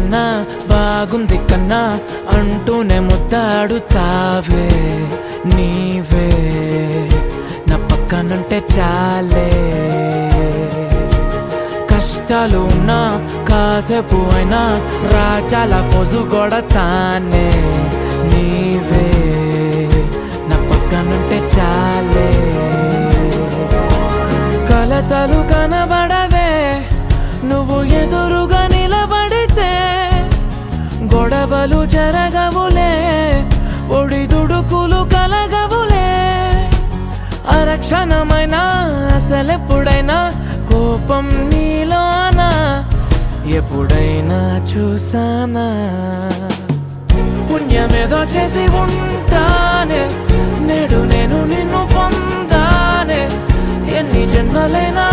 కన్నా బాగుంది కన్నా అంటూనే ముద్దాడుతావే నీవే నా పక్కనుంటే చాలే. కష్టాలు ఉన్నా కాసేపు అయినా రాజాల ఫోజు కొడతానే నీవే నా పక్కనుంటే చాలే. కలతలు కనబడవే నువ్వు ఎదురుగా నిలబడితే, గొడవలు జరగవులే ఒడిదుడుకులు కలగవులే. అరక్షణమైనా అసలెప్పుడైనా కోపం నీలోనా ఎప్పుడైనా చూసానా? పుణ్యమేదో చేసి ఉంటానే నేడు నేను నిన్ను పొందానే. ఎన్ని జన్మలైనా